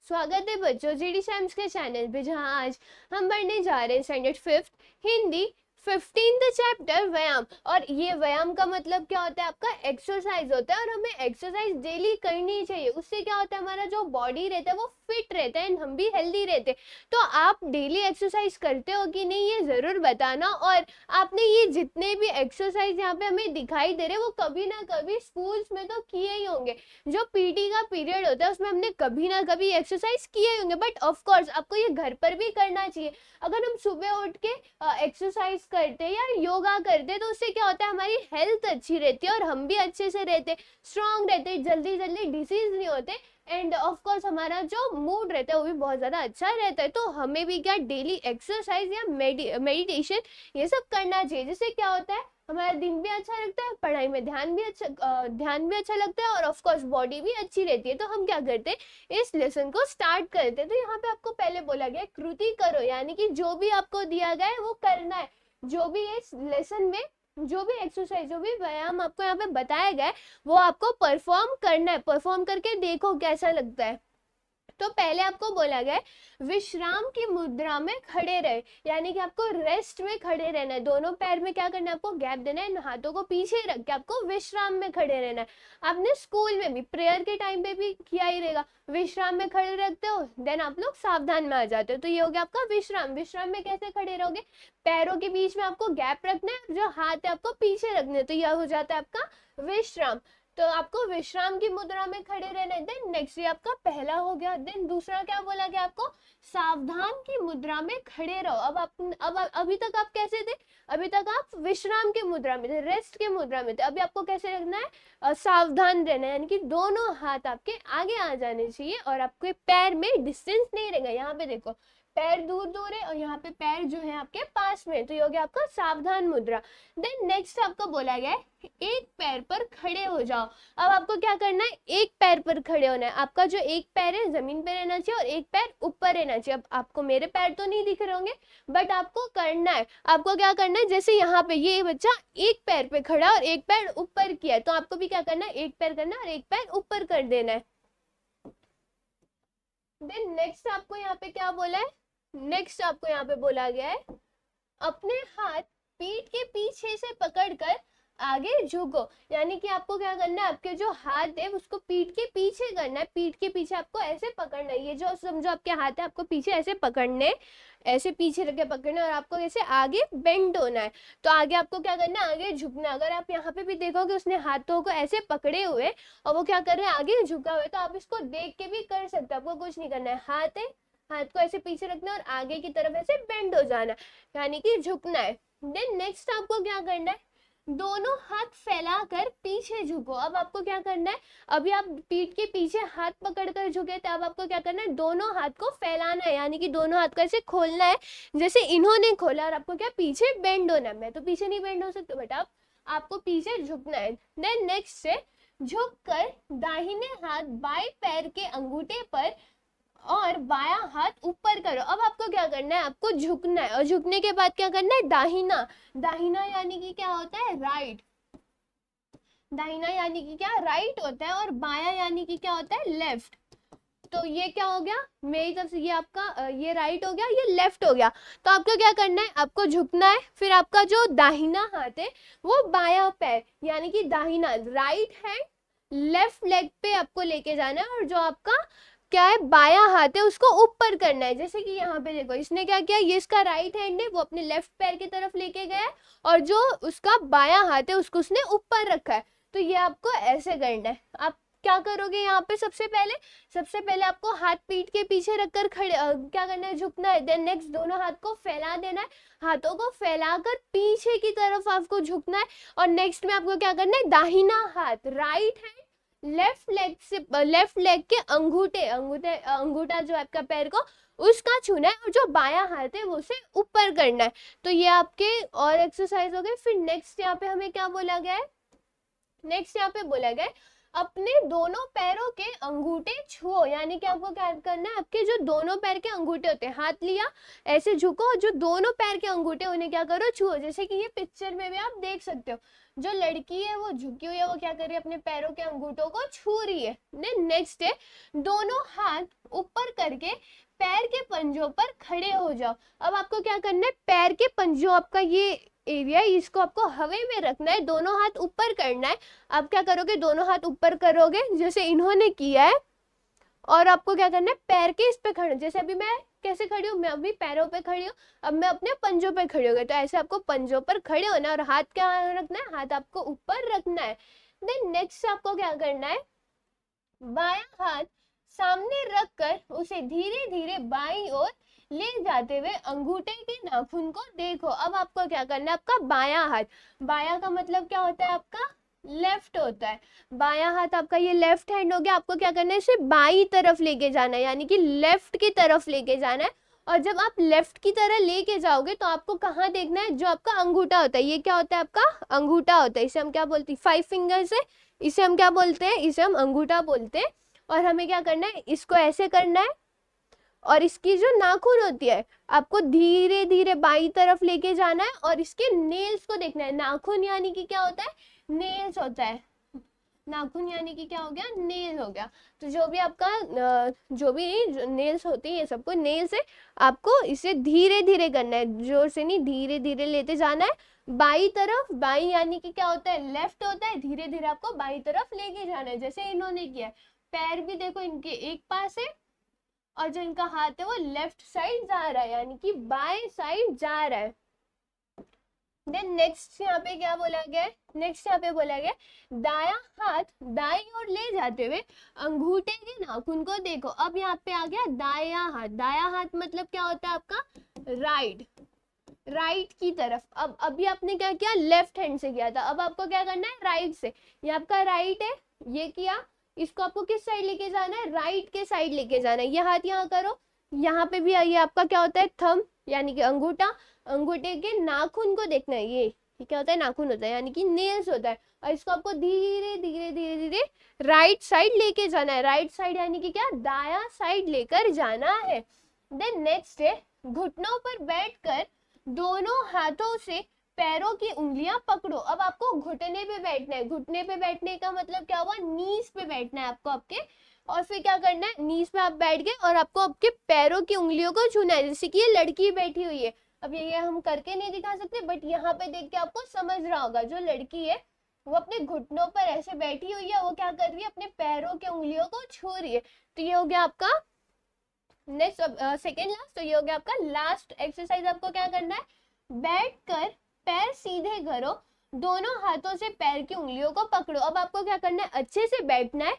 स्वागत है बच्चों जीडी साइंस के चैनल पे, जहां आज हम पढ़ने जा रहे हैं standard 5th Hindi 15th chapter व्यायाम। और ये व्यायाम का मतलब क्या होता है? आपका एक्सरसाइज होता है और हमें एक्सरसाइज डेली करनी चाहिए। उससे क्या होता है, हमारा जो बॉडी रहता है वो फिट रहता है एंड हम भी हेल्दी रहते हैं। तो आप डेली एक्सरसाइज करते हो कि नहीं, ये जरूर बताना। और आपने ये जितने भी एक्सरसाइज यहाँ पे हमें दिखाई दे रहे हैं वो कभी ना कभी स्कूल्स में तो किए ही होंगे। जो पीटी का पीरियड होता है उसमें हमने कभी ना कभी एक्सरसाइज किए होंगे, बट ऑफ कोर्स आपको ये घर पर भी करना चाहिए। अगर हम सुबह उठ के एक्सरसाइज करते हैं या योगा करते हैं तो उससे क्या होता है, हमारी हेल्थ अच्छी रहती है और हम भी अच्छे से रहते, स्ट्रांग रहते, जल्दी जल्दी डिसीज नहीं होते एंड ऑफ कोर्स हमारा जो मूड रहता है वो भी बहुत ज़्यादा अच्छा रहता है। तो हमें भी क्या डेली एक्सरसाइज या मेडिटेशन ये सब करना चाहिए, जिससे क्या होता है हमारा दिन भी अच्छा लगता है, पढ़ाई में ध्यान भी अच्छा लगता है और ऑफ कोर्स बॉडी भी अच्छी रहती है। तो हम क्या करते हैं, इस लेसन को स्टार्ट करते हैं। तो यहाँ पे आपको पहले बोला गया कृति करो, यानी कि जो भी आपको दिया गया है वो करना है। जो भी इस लेसन में जो भी एक्सरसाइज जो भी व्यायाम आपको यहाँ पे बताया गया है वो आपको परफॉर्म करना है। परफॉर्म करके देखो कैसा लगता है। तो पहले आपको बोला गया है विश्राम की मुद्रा में खड़े रहे, यानी कि आपको रेस्ट में खड़े रहना है। दोनों पैर में क्या करना है, आपको गैप देना है, हाथों को पीछे रख के आपको विश्राम में खड़े रहना है। आपने स्कूल में भी प्रेयर के टाइम पे भी किया ही रहेगा, विश्राम में खड़े रखते हो देन आप लोग सावधान में आ जाते हो। तो ये हो गया आपका विश्राम। विश्राम में कैसे खड़े रहोगे, पैरों के बीच में आपको गैप रखना है, जो हाथ है आपको पीछे रखने, तो यह हो जाता है आपका विश्राम। तो आपको विश्राम की मुद्रा में खड़े रहना है। देन नेक्स्ट ये आपका पहला हो गया। देन दूसरा क्या बोला गया आपको, सावधान की मुद्रा में खड़े रहो। अब अभी तक आप कैसे थे, अभी तक आप विश्राम की मुद्रा में थे, रेस्ट की मुद्रा में थे। अभी आपको कैसे रखना है, सावधान रहना है, यानी कि दोनों हाथ आपके आगे आ जाने चाहिए और आपके पैर में डिस्टेंस नहीं रहेगा। यहाँ पे देखो पैर दूर दूर है और यहाँ पे पैर जो है आपके पास में, तो ये हो गया आपका सावधान मुद्रा। देन नेक्स्ट आपको बोला गया है एक पैर पर खड़े हो जाओ। अब आपको क्या करना है, एक पैर पर खड़े होना है। आपका जो एक पैर है जमीन पे रहना चाहिए और एक पैर ऊपर रहना चाहिए। अब आपको मेरे पैर तो नहीं दिख रहे होंगे, बट आपको करना है। आपको क्या करना है, जैसे यहाँ पे ये बच्चा एक पैर पे खड़ा और एक पैर ऊपर किया है, तो आपको भी क्या करना है, एक पैर करना है और एक पैर ऊपर कर देना है। देन नेक्स्ट आपको यहाँ पे क्या बोला है, नेक्स्ट आपको यहाँ पे बोला गया है अपने हाथ पीठ के पीछे से पकड़कर आगे झुको, यानी कि आपको क्या करना है, आपके जो हाथ है उसको पीठ के पीछे करना है। पीठ के पीछे आपको ऐसे पकड़ना है, ये जो समझो आपके हाथ है आपको पीछे ऐसे पकड़ने, ऐसे पीछे रख के पकड़ना और आपको ऐसे आगे बेंड होना है। तो आगे आपको क्या करना है, आगे झुकना। अगर आप यहाँ पे भी देखोगे उसने हाथों को ऐसे पकड़े हुए और वो क्या कर रहे हैं, आगे झुका हुआ है, तो आप इसको देख के भी कर सकते हो। आपको कुछ नहीं करना है, हाथ है, हाथ को ऐसे पीछे रखना और आगे की तरफ ऐसे बेंड हो जाना, यानी कि झुकना है। देन नेक्स्ट आपको क्या करना है, दोनों हाथ फैलाकर पीछे झुको। अब आपको क्या करना है, अभी आप पीठ के पीछे हाथ पकड़कर झुके थे, अब आपको क्या करना है, दोनों हाथ को फैलाना है, यानी कि दोनों हाथ को ऐसे खोलना है जैसे इन्होंने खोला और आपको क्या पीछे बेंड होना है। मैं तो पीछे नहीं बेंड हो सकता बेटा, आपको पीछे झुकना है। देन नेक्स्ट से झुक कर दाहिने हाथ बाएं पैर के अंगूठे पर और बायां हाथ ऊपर करो। अब आपको क्या करना है, आपको झुकना है और झुकने के बाद क्या करना है, दाहिना। दाहिना यानी कि क्या होता है, राइट। दाहिना यानी कि क्या, राइट होता है और बायां यानी कि क्या होता है, लेफ्ट। तो ये क्या हो गया मेरी तरफ से, ये आपका ये राइट हो गया, ये लेफ्ट हो गया। तो आपको क्या करना है, आपको झुकना है, फिर आपका जो दाहिना हाथ है वो बायां पैर यानी कि दाहिना राइट हैंड लेफ्ट लेग पे आपको लेके जाना है और जो आपका क्या है बायां हाथ है उसको ऊपर करना है। जैसे कि यहाँ पे देखो इसने क्या किया, ये इसका राइट हैंड है वो अपने लेफ्ट पैर की तरफ लेके गया है और जो उसका बायां हाथ है उसको उसने ऊपर रखा है। तो ये आपको ऐसे करना है। आप क्या करोगे यहाँ पे, सबसे पहले आपको हाथ पीठ के पीछे रखकर खड़े क्या करना है, झुकना है। देन नेक्स्ट दोनों हाथ को फैला देना है, हाथों को फैलाकर पीछे की तरफ आपको झुकना है और नेक्स्ट में आपको क्या करना है, दाहिना हाथ राइट हैंड लेफ्ट लेग के अंगूठा जो आपका पैर को उसका छूना है और जो बायां हाथ है वो उसे ऊपर करना है। तो ये आपके और एक्सरसाइज हो गए। फिर नेक्स्ट यहाँ पे हमें क्या बोला गया है, नेक्स्ट यहाँ पे बोला गया है अपने दोनों पैरों के अंगूठे छुओ, यानी कि आपको क्या करना है, आपके जो दोनों पैर के अंगूठे होते हैं, हाथ लिया ऐसे झुको और जो दोनों पैर के अंगूठे उन्हें क्या करो, छुओ। जैसे कि ये पिक्चर में भी आप देख सकते हो, जो लड़की है वो झुकी हुई है, वो क्या कर रही है, अपने पैरों के अंगूठों को छू रही है। नेक्स्ट है दोनों हाथ ऊपर करके पैर के पंजों पर खड़े हो जाओ। अब आपको क्या करना है, पैर के पंजों, आपका ये एरिया है, इसको आपको हवा में रखना है, दोनों हाथ ऊपर करना है। आप क्या करोगे, दोनों हाथ ऊपर करोगे जैसे इन्होंने किया है, और आपको क्या करना है, पैर के इस पे खड़े, जैसे अभी मैं कैसे खड़ी हूँ, मैं अभी पैरों पे खड़ी हूँ, अब मैं अपने पंजों पे खड़ी हो गई, तो ऐसे आपको पंजों पर खड़े होना है और हाथ क्या रखना है, हाथ आपको ऊपर रखना है। देन नेक्स्ट आपको क्या करना है, बायां हाथ सामने रखकर उसे धीरे धीरे बाईं ओर ले जाते हुए अंगूठे के नाखून को देखो। अब आपको क्या करना है, आपका बायां हाथ, बायां का मतलब क्या होता है, आपका लेफ्ट होता है, बायां हाथ आपका ये लेफ्ट हैंड हो गया। आपको क्या करना है, इसे बाई तरफ लेके जाना है, यानी कि लेफ्ट की तरफ लेके जाना है। और जब आप लेफ्ट की तरह लेके जाओगे तो आपको कहाँ देखना है, जो आपका अंगूठा होता है, ये क्या होता है, आपका अंगूठा होता है, इसे हम क्या बोलते हैं, 5 फिंगर्स है, इसे हम क्या बोलते हैं, इसे हम अंगूठा बोलते हैं। और हमें क्या करना है, इसको ऐसे करना है, और इसकी जो नाखून होती है आपको धीरे धीरे बाई तरफ लेके जाना है, और इसके नेल्स को देखना है। नाखून यानी कि क्या होता है, नेल्स होता है, नाखून यानी कि क्या हो गया, नेल हो गया। तो जो भी आपका जो भी नेल्स होती है, ये सबको नेल से आपको इसे धीरे धीरे करना है, जोर से नहीं, धीरे धीरे लेते जाना है बाई तरफ। बाई यानी कि क्या होता है, लेफ्ट होता है, धीरे धीरे आपको बाई तरफ लेके जाना है, जैसे इन्होंने किया। पैर भी देखो इनके एक पास है, और जो इनका हाथ है वो लेफ्ट साइड जा रहा है, यानी कि बाएं साइड जा रहा है। देन नेक्स्ट यहाँ पे क्या बोला गया है, नेक्स्ट यहाँ पे बोला गया दायां हाथ दाईं ओर ले जाते हुए अंगूठे के नाखून को देखो। अब यहाँ पे आ गया दायां हाथ, दायां हाथ मतलब क्या होता है आपका, राइट, राइट की तरफ। अब अभी आपने क्या किया, लेफ्ट हैंड से किया था, अब आपको क्या करना है, राइट से। ये आपका राइट है, ये किया, इसको आपको किस साइड लेके जाना है, राइट के साइड लेके जाना है। ये हाथ यहाँ करो, यहाँ पे भी आइए, आपका क्या होता है, थंब यानी कि अंगूठा, अंगूठे के नाखून को देखना है, ये क्या होता है, नाखून होता है, यानी कि नेल्स होता है। और इसको आपको धीरे धीरे धीरे धीरे राइट साइड लेके जाना है, राइट साइड यानी कि क्या, दायां साइड लेकर जाना है। देन नेक्स्ट है घुटनों पर बैठकर दोनों हाथों से पैरों की उंगलियां पकड़ो। अब आपको घुटने पे बैठना है, घुटने पे बैठने का मतलब क्या हुआ, नीज पे बैठना है आपको आपके, और फिर क्या करना है, नीज पे आप बैठ गए और आपको आपके पैरों की उंगलियों को छूना है, जैसे कि ये लड़की बैठी हुई है। अब ये हम करके नहीं दिखा सकते, बट यहाँ पे देख के आपको समझ रहा होगा, जो लड़की है वो अपने घुटनों पर ऐसे बैठी हुई है, वो क्या कर रही है, अपने पैरों की उंगलियों को छू रही है। तो ये हो गया आपका नेक्स्ट, सेकेंड लास्ट। तो ये हो गया आपका लास्ट एक्सरसाइज। आपको क्या करना है, बैठकर पैर सीधे करो, दोनों हाथों से पैर की उंगलियों को पकड़ो। अब आपको क्या करना है, अच्छे से बैठना है,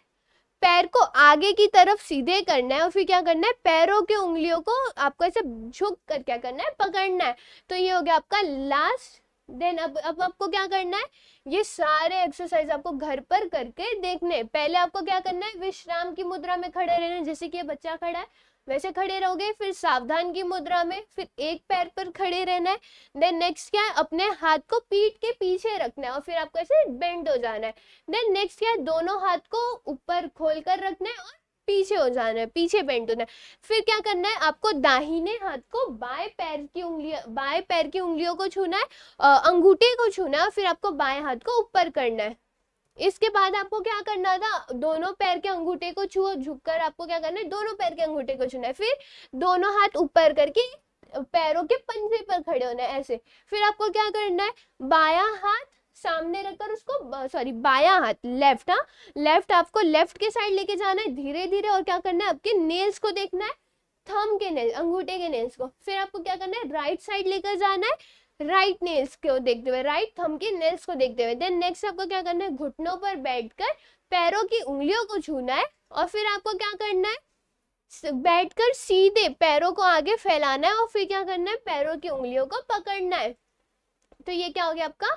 पैर को आगे की तरफ सीधे करना है, और फिर क्या करना है, पैरों की उंगलियों को आपको ऐसे झुक कर क्या करना है, पकड़ना है। तो ये हो गया आपका लास्ट। देन अब आपको क्या करना है, ये सारे एक्सरसाइज आपको घर पर करके देखने। पहले आपको क्या करना है, विश्राम की मुद्रा में खड़े रहना है, जैसे कि ये बच्चा खड़ा है वैसे खड़े रहोगे। फिर सावधान की मुद्रा में, फिर एक पैर पर खड़े रहना है। देन नेक्स्ट क्या है, अपने हाथ को पीठ के पीछे रखना है, और फिर आपको ऐसे बेंड हो जाना है। देन नेक्स्ट क्या है, दोनों हाथ को ऊपर खोल कर रखना है और पीछे हो जाना है, पीछे बेंड होना है। फिर क्या करना है, आपको दाहिने हाथ को बाएं पैर की उंगलियों को छूना है, अंगूठे को छूना है, और फिर आपको बाएं हाथ को ऊपर करना है। इसके बाद आपको क्या करना था, दोनों पैर के अंगूठे को छुओ, झुककर आपको क्या करना है, दोनों पैर के अंगूठे को छूना है। फिर दोनों हाथ ऊपर करके पैरों के पंजे पर खड़े होना है ऐसे। फिर आपको क्या करना है, बायां हाथ सामने रखकर उसको, सॉरी बायां हाथ, लेफ्ट, हाँ लेफ्ट, आपको लेफ्ट के साइड लेके जाना है धीरे धीरे, और क्या करना है, आपके नेल्स को देखना है, थंब के नेल्स, अंगूठे के नेल्स को। फिर आपको क्या करना है, राइट साइड लेकर जाना है, राइट नेल्स को देखते हुए, राइट थंब के नेल्स को देखते हुए। देन नेक्स्ट आपको क्या करना है, घुटनों पर बैठकर पैरों की उंगलियों को छूना है, और फिर आपको क्या करना है, बैठकर सीधे पैरों को आगे फैलाना है, और फिर क्या करना है, पैरों की उंगलियों को पकड़ना है। तो ये क्या हो गया आपका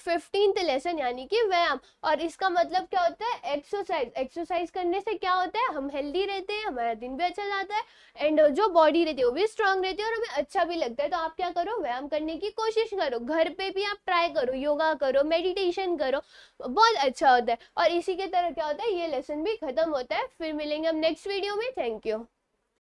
15th लेसन, यानी कि व्यायाम। और इसका मतलब क्या होता है, एक्सरसाइज। एक्सरसाइज करने से क्या होता है, हम हेल्दी रहते हैं, हमारा दिन भी अच्छा जाता है, एंड जो बॉडी रहती है वो भी स्ट्रांग रहती है, और हमें अच्छा भी लगता है। तो आप क्या करो, व्यायाम करने की कोशिश करो, घर पे भी आप ट्राई करो, योगा करो, मेडिटेशन करो, बहुत अच्छा होता है। और इसी के तरह क्या होता है, ये लेसन भी खत्म होता है। फिर मिलेंगे हम नेक्स्ट वीडियो में। Thank you.